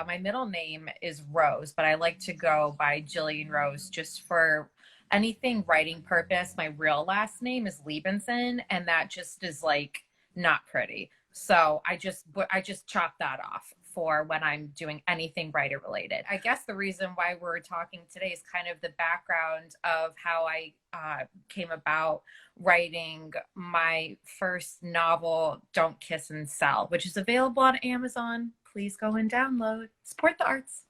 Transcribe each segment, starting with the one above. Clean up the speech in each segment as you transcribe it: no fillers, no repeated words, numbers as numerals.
my middle name is Rose, but I like to go by Jillian Rose just for anything writing purpose. My real last name is Liebenson, and that just is like not pretty. So I just chop that off for when I'm doing anything writer related. I guess the reason why we're talking today is kind of the background of how I came about writing my first novel, Don't Kiss and Sell, which is available on Amazon. Please go and download. Support the arts.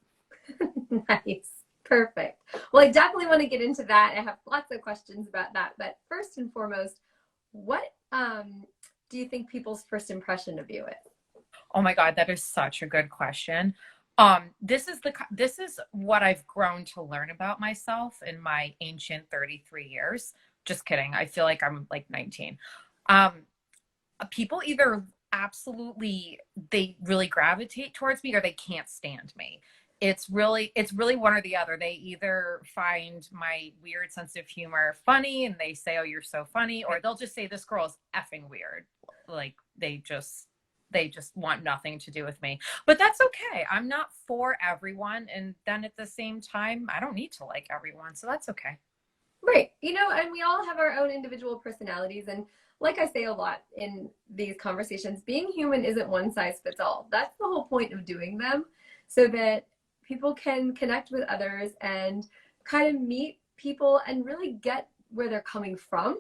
Nice. Perfect. Well, I definitely want to get into that. I have lots of questions about that. But first and foremost, what do you think people's first impression of you is? Oh my God, that is such a good question. This is what I've grown to learn about myself in my ancient 33 years. Just kidding. I feel like I'm like 19. Um, People either absolutely they really gravitate towards me or they can't stand me. It's really one or the other. They either find my weird sense of humor funny and they say, "Oh, you're so funny," or they'll just say this girl is effing weird. Like they just want nothing to do with me. But that's okay. I'm not for everyone, and then at the same time, I don't need to like everyone, so that's okay. Right. And we all have our own individual personalities. And like I say a lot in these conversations, being human isn't one size fits all. That's the whole point of doing them, so that people can connect with others and kind of meet people and really get where they're coming from.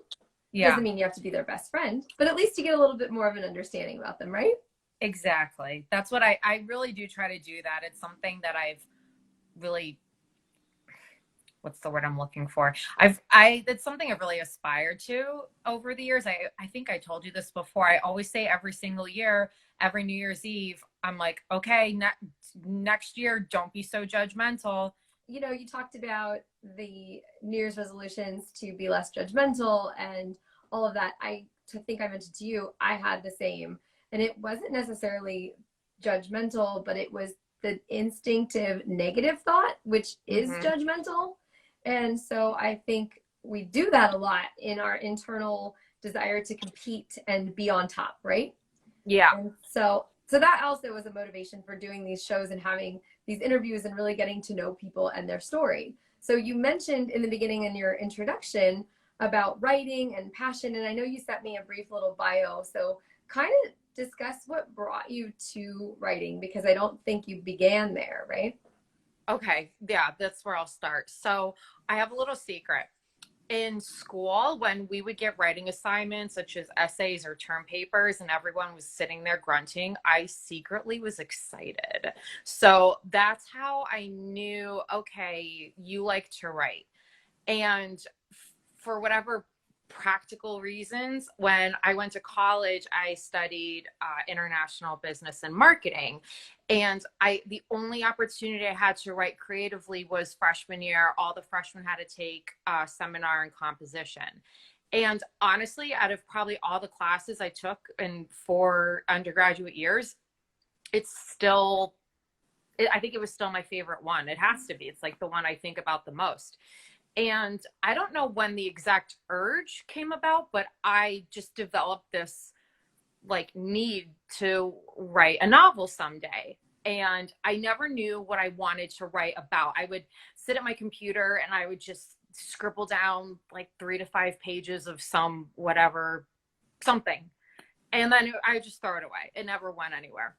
Yeah. Doesn't mean you have to be their best friend, but at least you get a little bit more of an understanding about them, right? Exactly. That's what I really do try to do that. It's something that I've really, what's the word I'm looking for? It's something I've really aspired to over the years. I think I told you this before. I always say every single year, every New Year's Eve, I'm like, okay, next year, don't be so judgmental. You talked about the New Year's resolutions to be less judgmental and all of that. To think I mentioned to you, I had the same. And it wasn't necessarily judgmental, but it was the instinctive negative thought, which is judgmental. And so I think we do that a lot in our internal desire to compete and be on top, right? Yeah. And so that also was a motivation for doing these shows and having these interviews and really getting to know people and their story. So you mentioned in the beginning in your introduction about writing and passion, and I know you sent me a brief little bio. So kind of discuss what brought you to writing, because I don't think you began there, right? Okay. Yeah, that's where I'll start. So I have a little secret. In school, when we would get writing assignments such as essays or term papers and everyone was sitting there grunting, I secretly was excited. So that's how I knew, okay, you like to write. And for whatever practical reasons, when I went to college, I studied international business and marketing. And the only opportunity I had to write creatively was freshman year. All the freshmen had to take a seminar in composition. And honestly, out of probably all the classes I took in 4 undergraduate years, I think it was still my favorite one. It has to be. It's like the one I think about the most. And I don't know when the exact urge came about, but I just developed this like need to write a novel someday. And I never knew what I wanted to write about. I would sit at my computer and I would just scribble down like 3 to 5 pages of some whatever, something. And then I would just throw it away. It never went anywhere.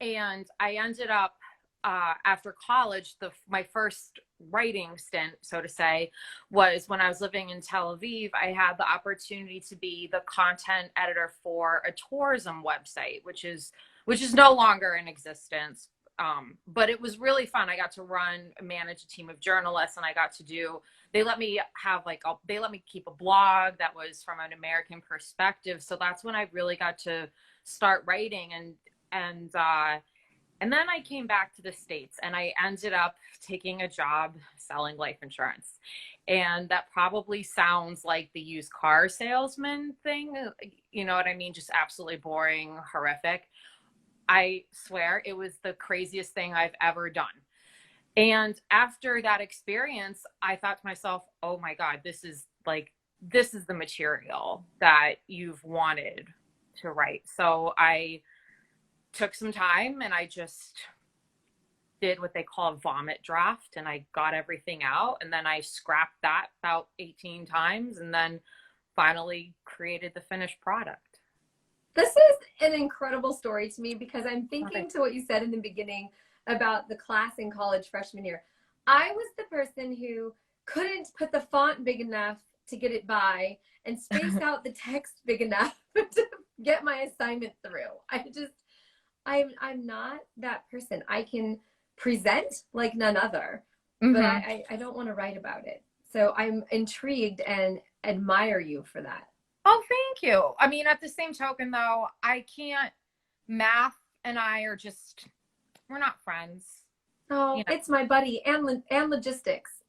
And I ended up after college, my first writing stint, so to say, was when I was living in Tel Aviv. I had the opportunity to be the content editor for a tourism website, which is no longer in existence. But it was really fun. I got to manage a team of journalists, and they let me keep a blog that was from an American perspective. So that's when I really got to start writing, and then I came back to the States and I ended up taking a job selling life insurance. And that probably sounds like the used car salesman thing. You know what I mean? Just absolutely boring, horrific. I swear it was the craziest thing I've ever done. And after that experience, I thought to myself, oh my God, this is the material that you've wanted to write. So I took some time and I just did what they call a vomit draft, and I got everything out, and then I scrapped that about 18 times and then finally created the finished product. This is an incredible story to me because I'm thinking Okay. to what you said in the beginning about the class in college freshman year. I was the person who couldn't put the font big enough to get it by and space out the text big enough to get my assignment through. I'm not that person. I can present like none other, but I don't want to write about it. So I'm intrigued and admire you for that. Oh, thank you. I mean, at the same token, though, I can't. Math and I are just, we're not friends. Oh, You know. it's my buddy and logistics.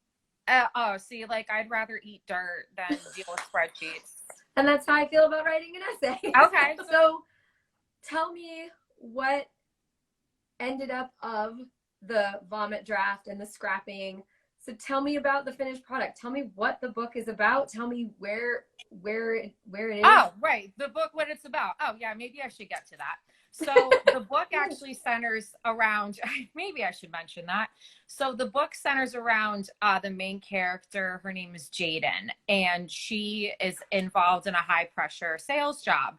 Oh, see, like I'd rather eat dirt than deal with spreadsheets. And that's how I feel about writing an essay. Okay. So tell me what ended up of the vomit draft and the scrapping. So tell me about the finished product. Tell me what the book is about. Tell me where it is. Oh, right. The book, what it's about. Oh, yeah, maybe I should get to that. So the book actually centers around, maybe I should mention that. So the book centers around the main character. Her name is Jaden, and she is involved in a high pressure sales job.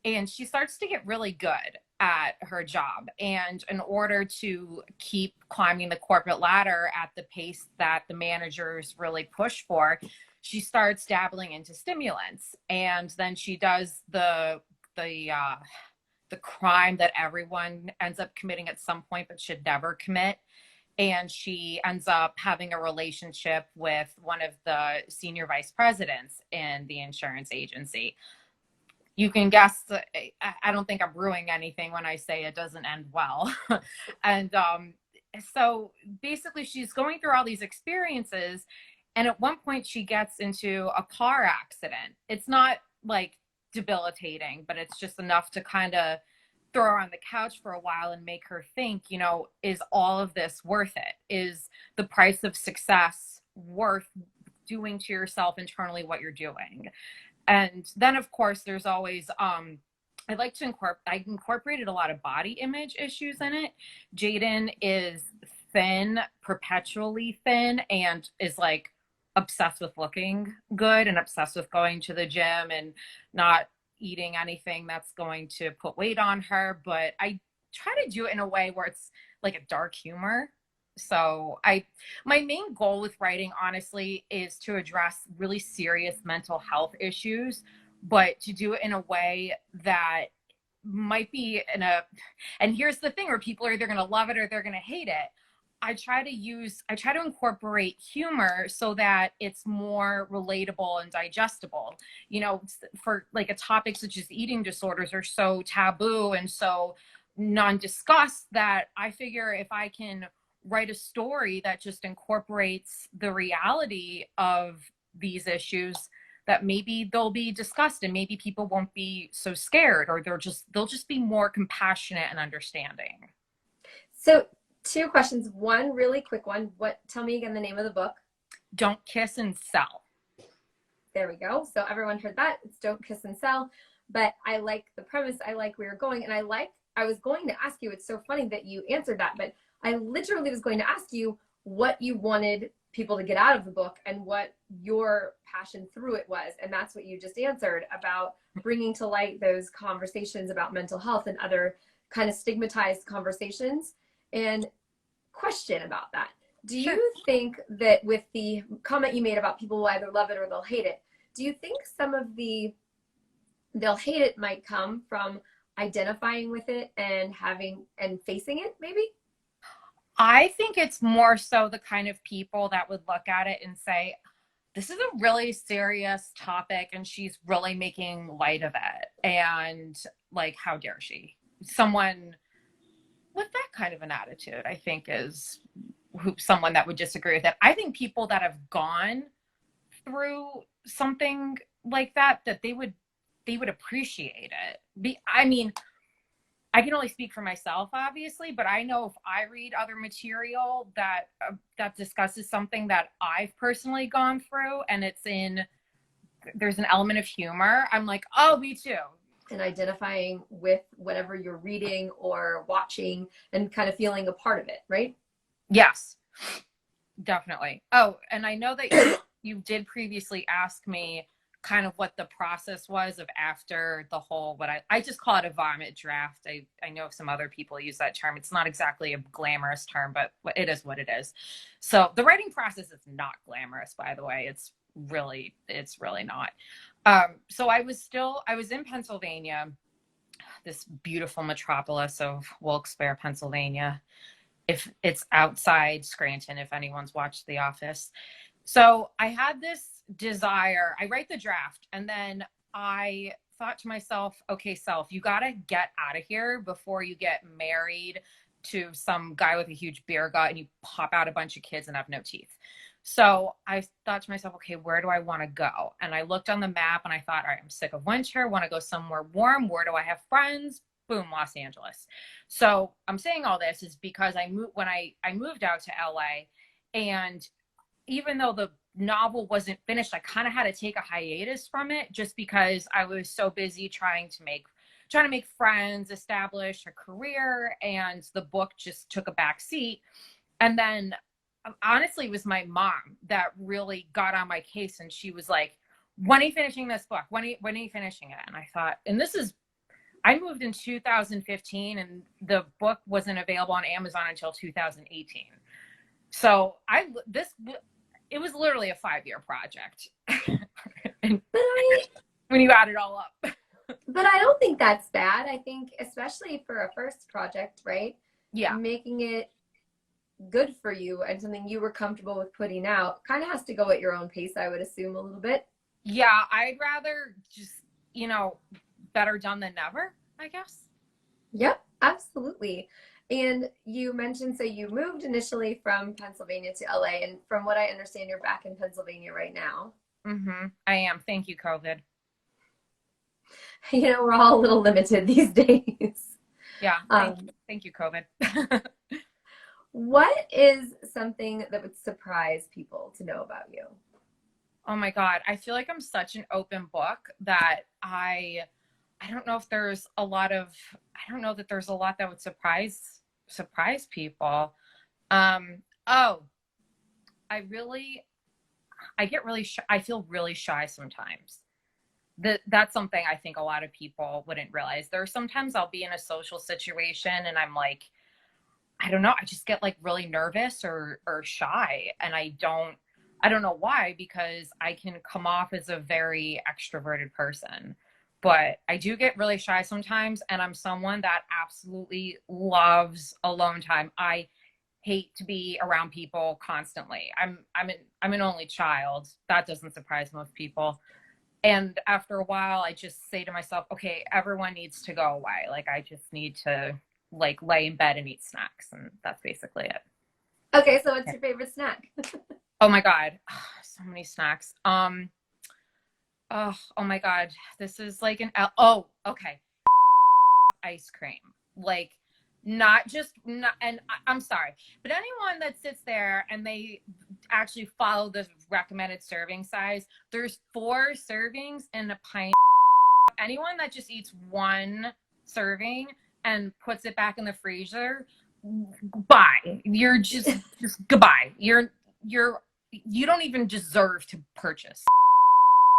And she starts to get really good at her job. And in order to keep climbing the corporate ladder at the pace that the managers really push for, she starts dabbling into stimulants. And then she does the crime that everyone ends up committing at some point but should never commit. And she ends up having a relationship with one of the senior vice presidents in the insurance agency. You can guess, I don't think I'm ruining anything when I say it doesn't end well. And so basically she's going through all these experiences. And at one point she gets into a car accident. It's not like debilitating, but it's just enough to kind of throw her on the couch for a while and make her think, you know, is all of this worth it? Is the price of success worth doing to yourself internally what you're doing? And then, of course, there's always, I incorporated a lot of body image issues in it. Jaden is thin, perpetually thin, and is like obsessed with looking good and obsessed with going to the gym and not eating anything that's going to put weight on her. But I try to do it in a way where it's like a dark humor. So my main goal with writing, honestly, is to address really serious mental health issues, but to do it in a way that might be and here's the thing where people are either going to love it or they're going to hate it. I try to incorporate humor so that it's more relatable and digestible. You know, for like a topic such as eating disorders are so taboo and so non-discussed that I figure if I can write a story that just incorporates the reality of these issues, that maybe they'll be discussed and maybe people won't be so scared, or they'll just be more compassionate and understanding. So 2 questions. One really quick one. Tell me again the name of the book. Don't Kiss and Sell. There we go. So everyone heard that. It's Don't Kiss and Sell. But I like the premise. I like where you're going. And I was going to ask you, it's so funny that you answered that, but I literally was going to ask you what you wanted people to get out of the book and what your passion through it was. And that's what you just answered about bringing to light those conversations about mental health and other kind of stigmatized conversations. And question about that. Do you think that with the comment you made about people will either love it or they'll hate it, do you think some of they'll hate it might come from identifying with it and facing it maybe? I think it's more so the kind of people that would look at it and say, this is a really serious topic and she's really making light of it. And like, how dare she? Someone with that kind of an attitude, I think, is someone that would disagree with it. I think people that have gone through something like that they would appreciate it. I mean, I can only speak for myself, obviously, but I know if I read other material that discusses something that I've personally gone through and there's an element of humor, I'm like, oh, me too. And identifying with whatever you're reading or watching and kind of feeling a part of it, right? Yes, definitely. Oh, and I know that you did previously ask me kind of what the process was of after the whole, what I just call it a vomit draft. I know some other people use that term. It's not exactly a glamorous term, but it is what it is. So the writing process is not glamorous, by the way. It's really not. So I was in Pennsylvania, this beautiful metropolis of Wilkes-Barre, Pennsylvania. If it's outside Scranton, if anyone's watched The Office. So I had this desire. I write the draft, and then I thought to myself, okay, self, you got to get out of here before you get married to some guy with a huge beer gut and you pop out a bunch of kids and have no teeth. So I thought to myself, okay, where do I want to go? And I looked on the map and I thought, all right, I'm sick of winter, want to go somewhere warm. Where do I have friends? Boom, Los Angeles. So I'm saying all this is because when I moved out to LA, and even though the novel wasn't finished, I kind of had to take a hiatus from it just because I was so busy trying to make friends, establish a career, and the book just took a back seat. And then honestly, it was my mom that really got on my case, and she was like, when are you finishing this book? When are you finishing it? And I thought, and I moved in 2015 and the book wasn't available on Amazon until 2018. So it was literally a 5-year project. And when you add it all up. But I don't think that's bad. I think especially for a first project, right? Yeah. Making it good for you and something you were comfortable with putting out kind of has to go at your own pace, I would assume, a little bit. Yeah, I'd rather just, better done than never, I guess. Yep, absolutely. And you mentioned, so you moved initially from Pennsylvania to LA, and from what I understand, you're back in Pennsylvania right now. Mm-hmm. I am. Thank you, COVID. We're all a little limited these days. Yeah. Thank you, COVID. What is something that would surprise people to know about you? Oh my God. I feel like I'm such an open book that I don't know if there's a lot that would surprise people. I get really shy. I feel really shy sometimes. That's something I think a lot of people wouldn't realize. There are sometimes I'll be in a social situation and I'm like, I don't know, I just get like really nervous or shy, and I don't know why, because I can come off as a very extroverted person. But I do get really shy sometimes, and I'm someone that absolutely loves alone time. I hate to be around people constantly. I'm an only child. That doesn't surprise most people. And after a while, I just say to myself, okay, everyone needs to go away. Like, I just need to like lay in bed and eat snacks, and that's basically it. Okay, so what's your favorite snack? Oh my God, so many snacks. Oh my God, this is like okay. Ice cream. Like, and I'm sorry, but anyone that sits there and they actually follow the recommended serving size, there's 4 servings in a pint. Anyone that just eats 1 serving and puts it back in the freezer, bye. You're just goodbye. You don't even deserve to purchase.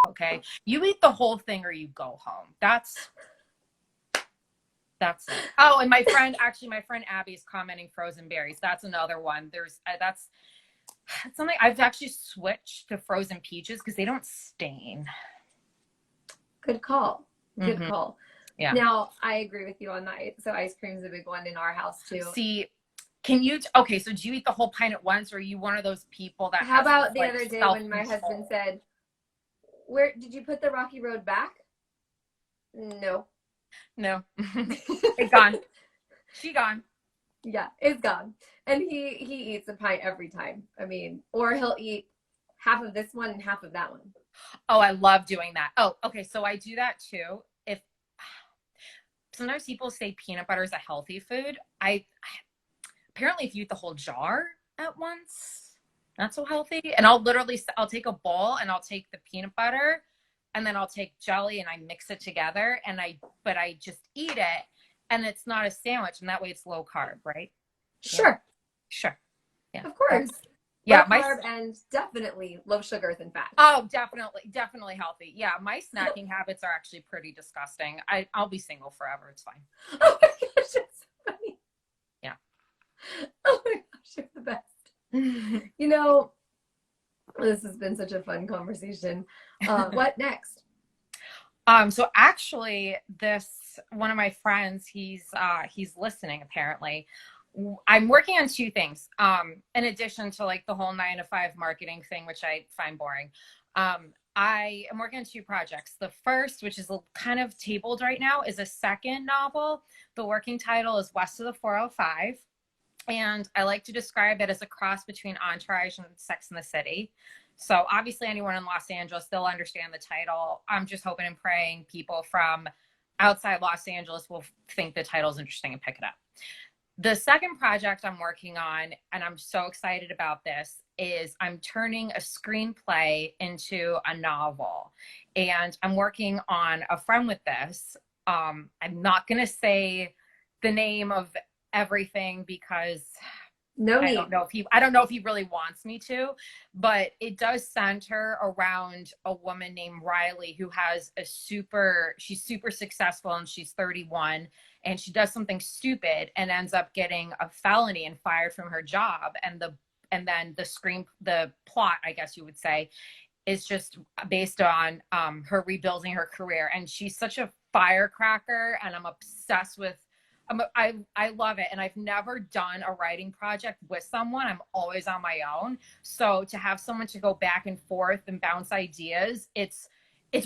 Okay, you eat the whole thing or you go home. That's it. Oh, and my friend Abby is commenting frozen berries. That's another one. That's something I've actually switched to frozen peaches because they don't stain. Good call. Good Mm-hmm. call. Yeah. Now, I agree with you on that. So ice cream is a big one in our house too. See, so do you eat the whole pint at once, or are you one of those people that How about the other day when my husband said, "Where did you put the Rocky Road back?" No. It's gone. She gone. Yeah, it's gone. And he eats a pint every time. I mean, or he'll eat half of this one and half of that one. Oh, I love doing that. Oh, okay. So I do that too. Sometimes people say peanut butter is a healthy food. Apparently if you eat the whole jar at once, not so healthy. And I'll take a bowl and I'll take the peanut butter and then I'll take jelly and I mix it together but I just eat it, and it's not a sandwich, and that way it's low carb, right? Sure. Sure. Yeah. Of course. Yeah, Low carb and definitely low sugars and fat. Oh, definitely healthy. Yeah, my snacking habits are actually pretty disgusting. I'll be single forever. It's fine. Oh my gosh, that's so funny. Yeah. Oh my gosh, you're the best. You know, this has been such a fun conversation. What next? So actually, this one of my friends, he's listening apparently. I'm working on two things. In addition to like the whole 9 to 5 marketing thing, which I find boring. I am working on two projects. The first, which is kind of tabled right now, is a second novel. The working title is West of the 405. And I like to describe it as a cross between Entourage and Sex and the City. So obviously anyone in Los Angeles, they'll understand the title. I'm just hoping and praying people from outside Los Angeles will think the title is interesting and pick it up. The second project I'm working on, and I'm so excited about this, is I'm turning a screenplay into a novel. And I'm working on a friend with this. I'm not going to say the name of everything because I don't know if he really wants me to, but it does center around a woman named Riley who has she's super successful and she's 31 and she does something stupid and ends up getting a felony and fired from her job. And then the plot, I guess you would say, is just based on her rebuilding her career. And she's such a firecracker and I'm obsessed with I love it. And I've never done a writing project with someone. I'm always on my own. So to have someone to go back and forth and bounce ideas, it's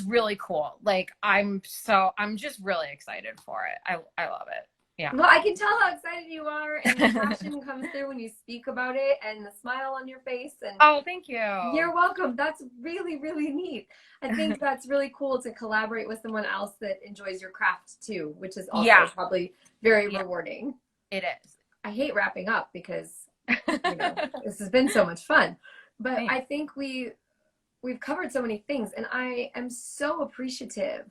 really cool. Like I'm just really excited for it. I love it. Yeah. Well, I can tell how excited you are, and the passion comes through when you speak about it, and the smile on your face. And oh, thank you. You're welcome. That's really, really neat. I think that's really cool to collaborate with someone else that enjoys your craft too, which is also probably very rewarding. It is. I hate wrapping up because this has been so much fun, but Thanks. I think we've covered so many things, and I am so appreciative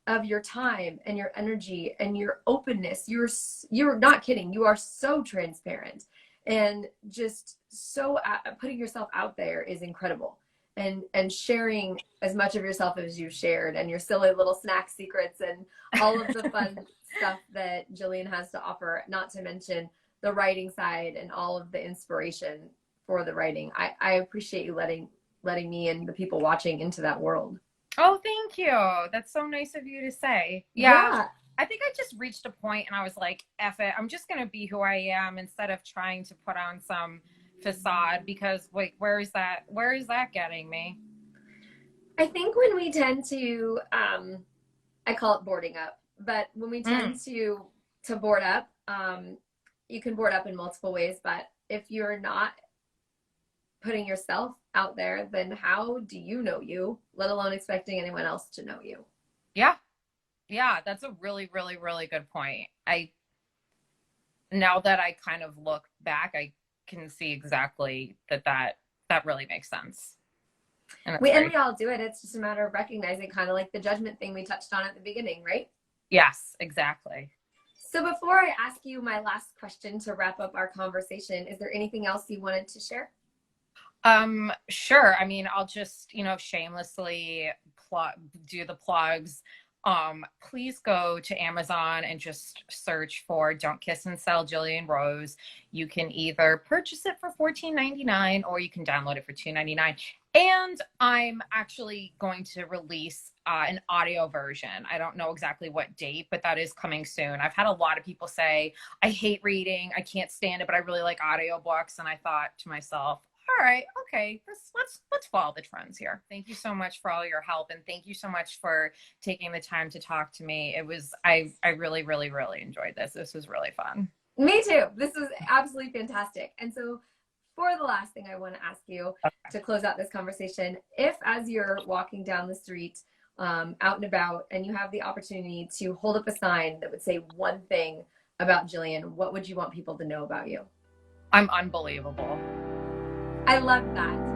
of your time and your energy and your openness. You're not kidding. You are so transparent and just so putting yourself out there is incredible. And sharing as much of yourself as you've shared and your silly little snack secrets and all of the fun stuff that Jillian has to offer, not to mention the writing side and all of the inspiration for the writing. I appreciate you letting me and the people watching into that world. Oh, thank you. That's so nice of you to say. Yeah. I think I just reached a point and I was like, F it. I'm just going to be who I am instead of trying to put on some facade because wait, where is that getting me? I think when we tend to, I call it boarding up, but when we tend to board up, you can board up in multiple ways, but if you're not putting yourself out there, then how do you know you, let alone expecting anyone else to know you? Yeah, that's a really, really, really good point. Now that I kind of look back, I can see exactly that really makes sense. And we all do it. It's just a matter of recognizing, kind of like the judgment thing we touched on at the beginning, right? Yes, exactly. So before I ask you my last question to wrap up our conversation, is there anything else you wanted to share? Sure. I mean, I'll just, shamelessly do the plugs. Please go to Amazon and just search for Don't Kiss and Sell Jillian Rose. You can either purchase it for $14.99 or you can download it for $2.99. And I'm actually going to release an audio version. I don't know exactly what date, but that is coming soon. I've had a lot of people say, I hate reading, I can't stand it, but I really like audiobooks. And I thought to myself, all right, okay, let's follow the trends here. Thank you so much for all your help, and thank you so much for taking the time to talk to me. I really, really, really enjoyed this. This was really fun. Me too. This was absolutely fantastic. And so for the last thing I want to ask you to close out this conversation, if as you're walking down the street out and about and you have the opportunity to hold up a sign that would say one thing about Jillian, what would you want people to know about you? I'm unbelievable. I love that.